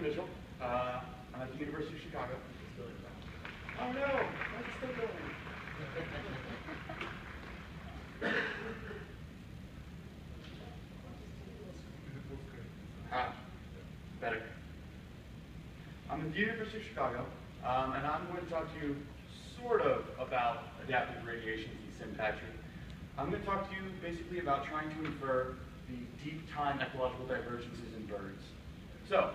Mitchell. I'm at the University of Chicago. Oh no, it's still going. Better. I'm at the University of Chicago, and I'm going to talk to you sort of about adaptive radiation sympatry. I'm going to talk to you basically about trying to infer the deep time ecological divergences in birds. So,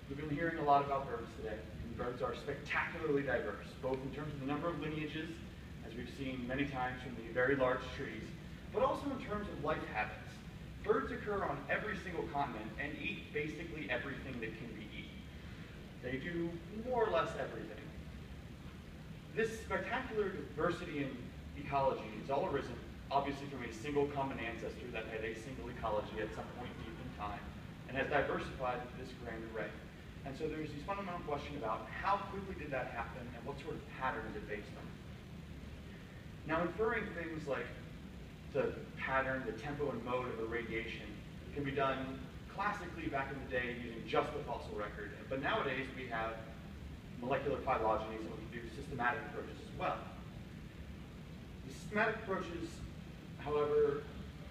we've been hearing a lot about birds today, and birds are spectacularly diverse, both in terms of the number of lineages, as we've seen many times from the very large trees, but also in terms of life habits. Birds occur on every single continent and eat basically everything that can be eaten. They do more or less everything. This spectacular diversity in ecology has all arisen, obviously, from a single common ancestor that had a single ecology at some point deep in time, and has diversified to this grand array. And so there's this fundamental question about how quickly did that happen and what sort of pattern is it based on? Now, inferring things like the pattern, the tempo and mode of irradiation can be done classically back in the day using just the fossil record. But nowadays we have molecular phylogenies and we can do systematic approaches as well. The systematic approaches, however,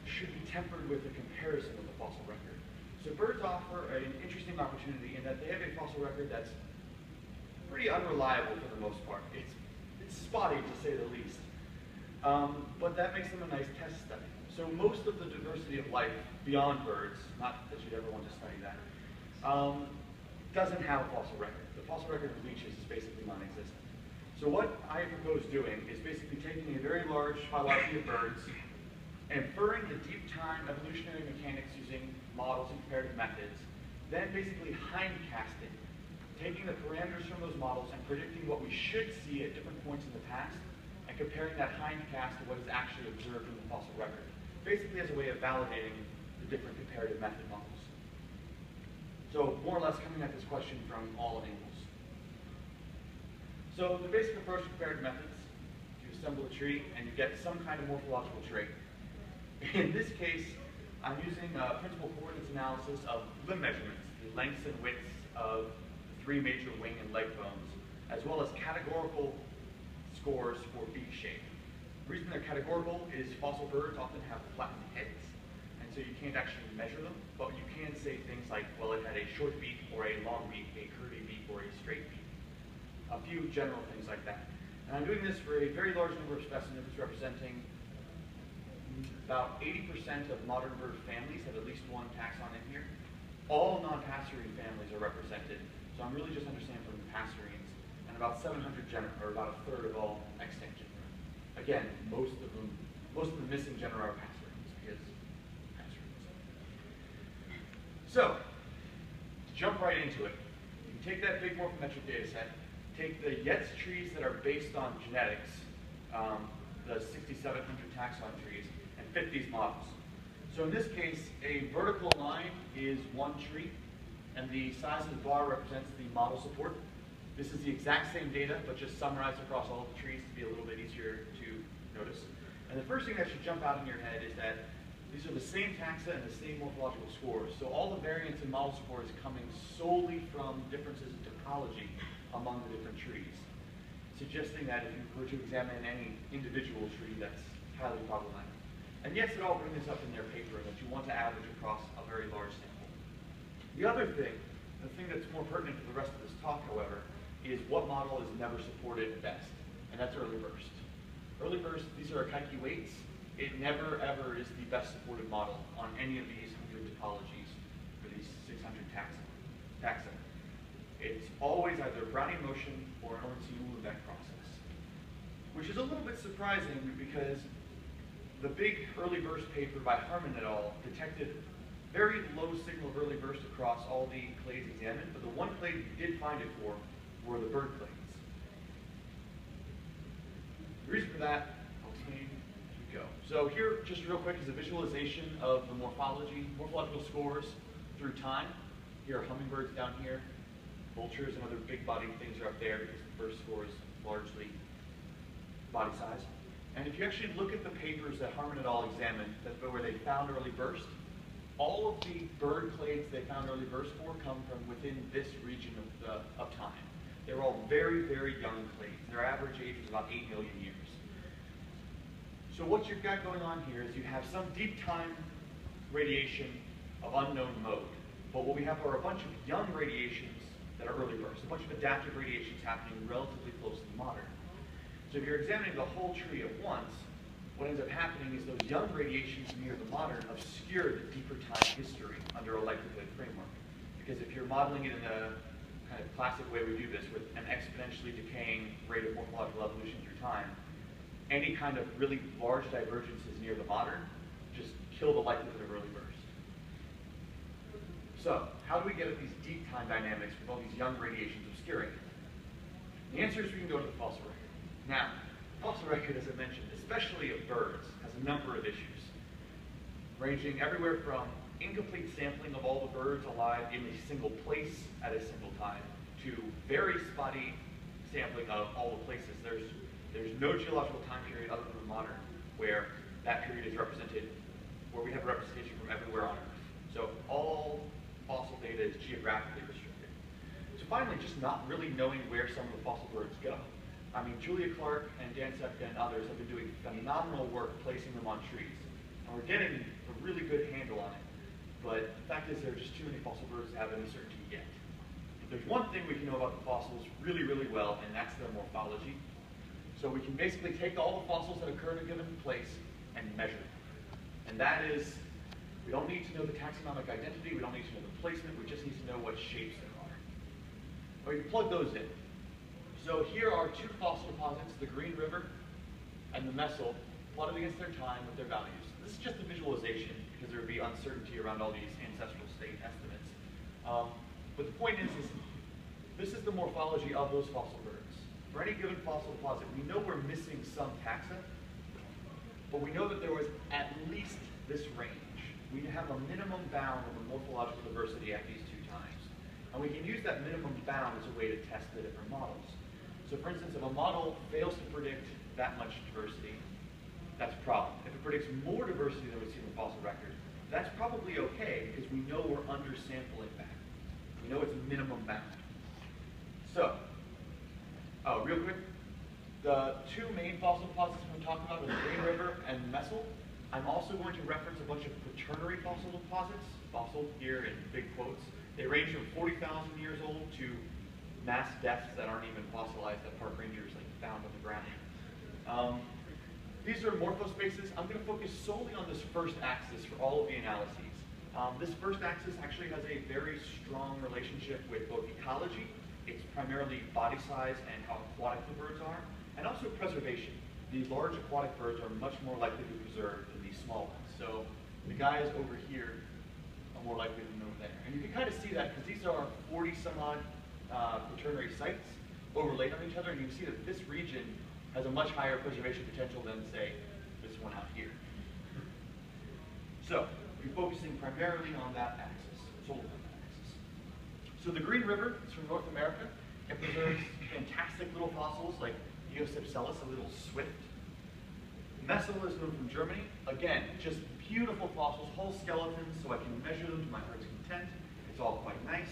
should be tempered with a comparison with the fossil record. So birds offer an interesting opportunity in that they have a fossil record that's pretty unreliable for the most part. It's spotty, to say the least. But that makes them a nice test study. So most of the diversity of life beyond birds, not that you'd ever want to study that, doesn't have a fossil record. The fossil record of leeches is basically non-existent. So what I propose doing is basically taking a very large phylogeny of birds, inferring the deep time evolutionary mechanics using models and comparative methods, then basically hindcasting, taking the parameters from those models and predicting what we should see at different points in the past, and comparing that hindcast to what is actually observed in the fossil record, basically as a way of validating the different comparative method models. So more or less coming at this question from all angles. So the basic approach to comparative methods, you assemble a tree and you get some kind of morphological trait. In this case, I'm using principal coordinates analysis of limb measurements, the lengths and widths of the three major wing and leg bones, as well as categorical scores for beak shape. The reason they're categorical is fossil birds often have flattened heads, and so you can't actually measure them, but you can say things like, well, it had a short beak or a long beak, a curvy beak or a straight beak. A few general things like that. And I'm doing this for a very large number of specimens representing about 80% of modern bird families have at least one taxon in here. All non-passerine families are represented, so I'm really just understanding from the passerines, and about 700 genera, or about a third of all extant genera. Again, most of the missing genera are passerines, because passerines. So, to jump right into it, you can take that big morphometric data set, take the Yetz trees that are based on genetics, the 6,700 taxon trees, and fit these models. So in this case, a vertical line is one tree, and the size of the bar represents the model support. This is the exact same data, but just summarized across all of the trees to be a little bit easier to notice. And the first thing that should jump out in your head is that these are the same taxa and the same morphological scores. So all the variance in model score is coming solely from differences in topology among the different trees, suggesting that if you were to examine any individual tree, that's highly problematic. And yes, it all brings this up in their paper that you want to average across a very large sample. The other thing, the thing that's more pertinent to the rest of this talk, however, is what model is never supported best, and that's early burst. Early burst, these are Akaike weights. It never, ever is the best supported model on any of these 100 topologies for these 600 taxa. It's always either Brownian motion or an Ornstein-Uhlenbeck process, which is a little bit surprising because the big early burst paper by Harmon et al. Detected very low signal of early burst across all the clades examined, but the one clade we did find it for were the bird clades. The reason for that, I'll explain as we go. So here, just real quick, is a visualization of the morphological scores through time. Here are hummingbirds down here. Vultures and other big-bodied things are up there because the first score is largely body size. And if you actually look at the papers that Harmon et al. Examined, where they found early burst, all of the bird clades they found early birth spore come from within this region of time. They were all very, very young clades. Their average age was about 8 million years. So what you've got going on here is you have some deep time radiation of unknown mode. But what we have are a bunch of young radiations that are early bursts, a bunch of adaptive radiations happening relatively close to the modern. So if you're examining the whole tree at once, what ends up happening is those young radiations near the modern obscure the deeper time history under a likelihood framework. Because if you're modeling it in a kind of classic way we do this, with an exponentially decaying rate of morphological evolution through time, any kind of really large divergences near the modern just kill the likelihood of early burst. So, how do we get at these deep time dynamics with all these young radiations obscuring it? The answer is we can go to the fossil record. Now, the fossil record, as I mentioned, especially of birds, has a number of issues, ranging everywhere from incomplete sampling of all the birds alive in a single place at a single time to very spotty sampling of all the places. There's no geological time period other than the modern where that period is represented, where we have representation from everywhere on Earth. So all fossil data is geographically restricted. So finally, just not really knowing where some of the fossil birds go. I mean, Julia Clark and Dan Sepka and others have been doing phenomenal work placing them on trees. And we're getting a really good handle on it. But the fact is there are just too many fossil birds to have any certainty yet. But there's one thing we can know about the fossils really, really well, and that's their morphology. So we can basically take all the fossils that occur in a given place and measure them. And that is, we don't need to know the taxonomic identity, we don't need to know the placement, we just need to know what shapes there are. Well, you can plug those in. So here are two fossil deposits, the Green River and the Messel, plotted against their time with their values. This is just a visualization because there would be uncertainty around all these ancestral state estimates. But the point is this is the morphology of those fossil birds. For any given fossil deposit, we know we're missing some taxa, but we know that there was at least this range. We have a minimum bound of the morphological diversity at these two times. And we can use that minimum bound as a way to test the different models. So for instance, if a model fails to predict that much diversity, that's a problem. If it predicts more diversity than we see in the fossil record, that's probably okay because we know we're undersampling that. We know it's a minimum bound. So, real quick, the two main fossil deposits I'm going to talk about are the Green River and Messel. I'm also going to reference a bunch of quaternary fossil deposits, fossil here in big quotes. They range from 40,000 years old to mass deaths that aren't even fossilized that park rangers found on the ground. These are morphospaces. I'm going to focus solely on this first axis for all of the analyses. This first axis actually has a very strong relationship with both ecology, it's primarily body size and how aquatic the birds are, and also preservation. The large aquatic birds are much more likely to be preserved than these small ones. So the guys over here are more likely than over there. And you can kind of see that because these are 40 some odd quaternary sites overlaid on each other, and you can see that this region has a much higher preservation potential than, say, this one out here. So we're focusing primarily on that axis, solely on that axis. So the Green River is from North America. It preserves fantastic little fossils like Eosipselis, a little swift. Messel is known from Germany. Again, just beautiful fossils, whole skeletons, so I can measure them to my heart's content. It's all quite nice.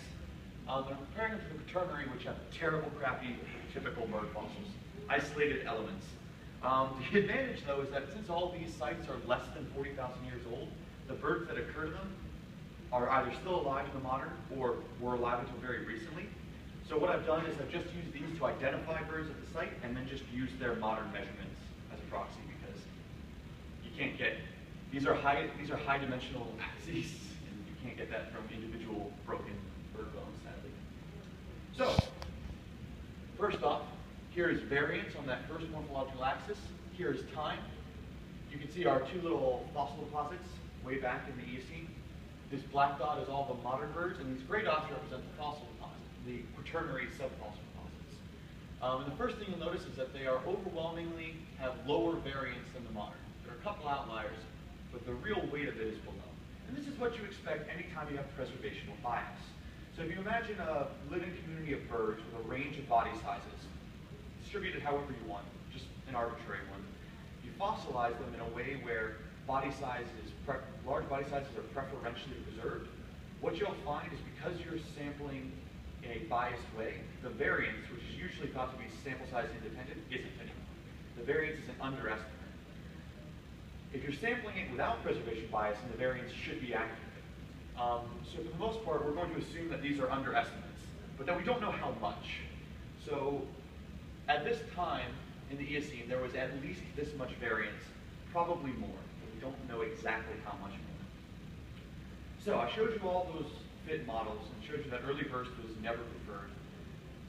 I'm comparing them to the quaternary, which have terrible, crappy, typical bird fossils. Isolated elements. The advantage, though, is that since all these sites are less than 40,000 years old, the birds that occur to them are either still alive in the modern or were alive until very recently. So what I've done is I've just used these to identify birds at the site and then just used their modern measurements as a proxy because you can't get, these are high dimensional axes and you can't get that from individual broken bird bones, sadly. So, first off, here is variance on that first morphological axis. Here is time. You can see our two little fossil deposits way back in the Eocene. This black dot is all the modern birds, and these gray dots represent the fossil deposit, the quaternary subfossil deposits. And the first thing you'll notice is that they are overwhelmingly have lower variance than the modern. There are a couple outliers, but the real weight of it is below. And this is what you expect anytime you have preservational bias. So if you imagine a living community of birds with a range of body sizes, distributed however you want, just an arbitrary one, you fossilize them in a way where large body sizes are preferentially preserved, what you'll find is because you're sampling in a biased way, the variance, which is usually thought to be sample size independent, isn't anymore. The variance is an underestimate. If you're sampling it without preservation bias, then the variance should be accurate. So for the most part, we're going to assume that these are underestimates, but that we don't know how much. So at this time in the Eocene, there was at least this much variance, probably more, but we don't know exactly how much more. So I showed you all those fit models and showed you that early burst was never preferred.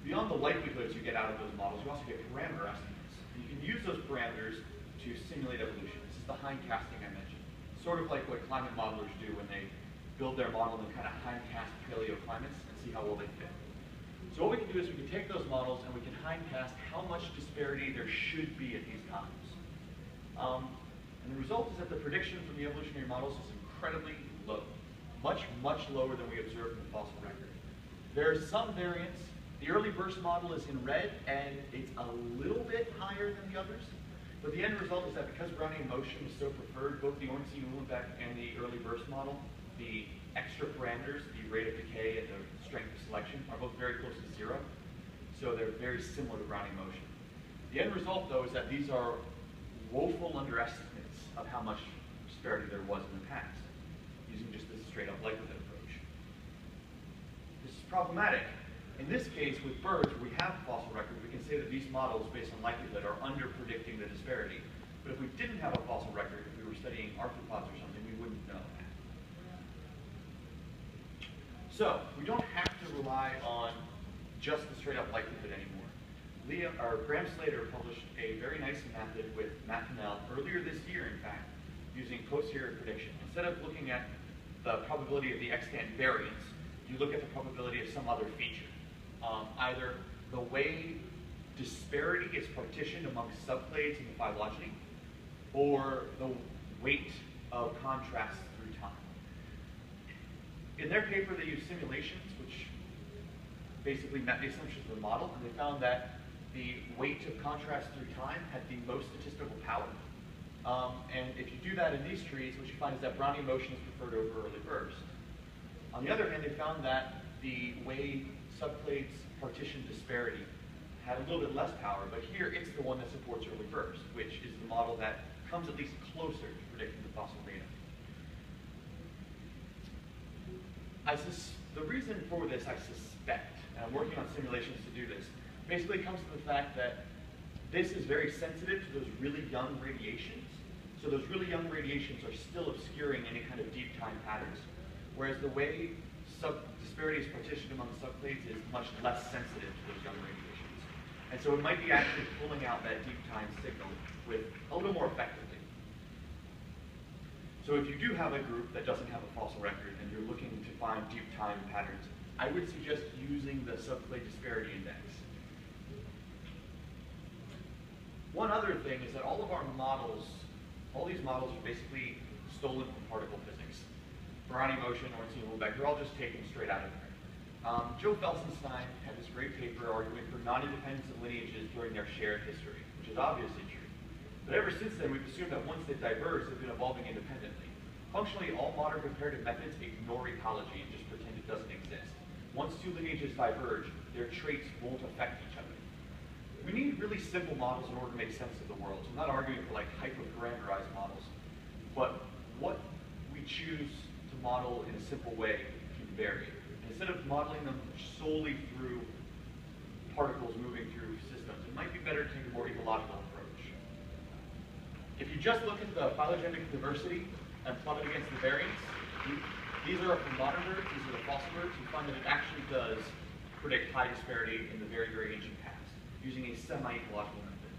Beyond the likelihoods you get out of those models, you also get parameter estimates. And you can use those parameters to simulate evolution. This is the hindcasting I mentioned. Sort of like what climate modelers do when they build their model and kind of hindcast paleoclimates and see how well they fit. So what we can do is we can take those models and we can hindcast how much disparity there should be at these times. And the result is that the prediction from the evolutionary models is incredibly low. Much, much lower than we observed in the fossil record. There is some variance. The early burst model is in red, and it's a little bit higher than the others. But the end result is that because Brownian motion is so preferred, both the Ornstein-Uhlenbeck and the early burst model, the extra parameters, the rate of decay and the strength of selection, are both very close to zero. So they're very similar to Brownian motion. The end result, though, is that these are woeful underestimates of how much disparity there was in the past, using just this straight-up likelihood approach. This is problematic. In this case, with birds, where we have a fossil record, we can say that these models, based on likelihood, are under-predicting the disparity. But if we didn't have a fossil record, if we were studying arthropods or something, we wouldn't know that. So, we don't have to rely on just the straight-up likelihood anymore. Graham Slater published a very nice method with Matt Cannell earlier this year, in fact, using posterior prediction. Instead of looking at the probability of the extant variance, you look at the probability of some other feature. Either the way disparity is partitioned among subclades in the phylogeny, or the weight of contrast through time. In their paper, they used simulations, which basically met the assumptions of the model, and they found that the weight of contrast through time had the most statistical power. And if you do that in these trees, what you find is that Brownian motion is preferred over early burst. On the other hand, they found that the way subclades partition disparity had a little bit less power, but here it's the one that supports early burst, which is the model that comes at least closer to predicting the fossil data. The reason for this, I suspect, and I'm working on simulations to do this, basically comes to the fact that this is very sensitive to those really young radiations. So those really young radiations are still obscuring any kind of deep time patterns, whereas the way disparity is partitioned among subclades is much less sensitive to those young radiations. And so it might be actually pulling out that deep time signal with a little more effectively. So if you do have a group that doesn't have a fossil record and you're looking to find deep time patterns, I would suggest using the subclade disparity index. One other thing is that all of our models, all these models are basically stolen from particle physics. Brownian motion, Ornstein-Uhlenbeck, they're all just taken straight out of there. Joe Felsenstein had this great paper arguing for non-independence of lineages during their shared history, which is obviously true. But ever since then, we've assumed that once they diverged, they've been evolving independently. Functionally, all modern comparative methods ignore ecology and just pretend it doesn't exist. Once two lineages diverge, their traits won't affect each other. We need really simple models in order to make sense of the world. So I'm not arguing for like hyper-parameterized models, but what we choose to model in a simple way can vary. And instead of modeling them solely through particles moving through systems, it might be better to take a more ecological approach. If you just look at the phylogenetic diversity and plot it against the variance, these are from modern birds, these are the fossil birds, you find that it actually does predict high disparity in the very, very ancient past, using a semi-ecological method.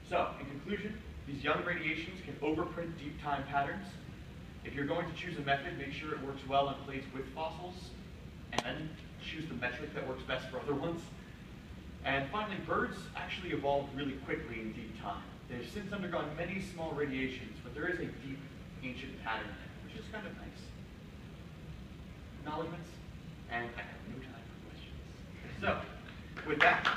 So, in conclusion, these young radiations can overprint deep time patterns. If you're going to choose a method, make sure it works well in place with fossils, and then choose the metric that works best for other ones. And finally, birds actually evolved really quickly in deep time. They've since undergone many small radiations, but there is a deep ancient pattern there, which is kind of nice. Acknowledgements, and I have no time for questions. So, with that,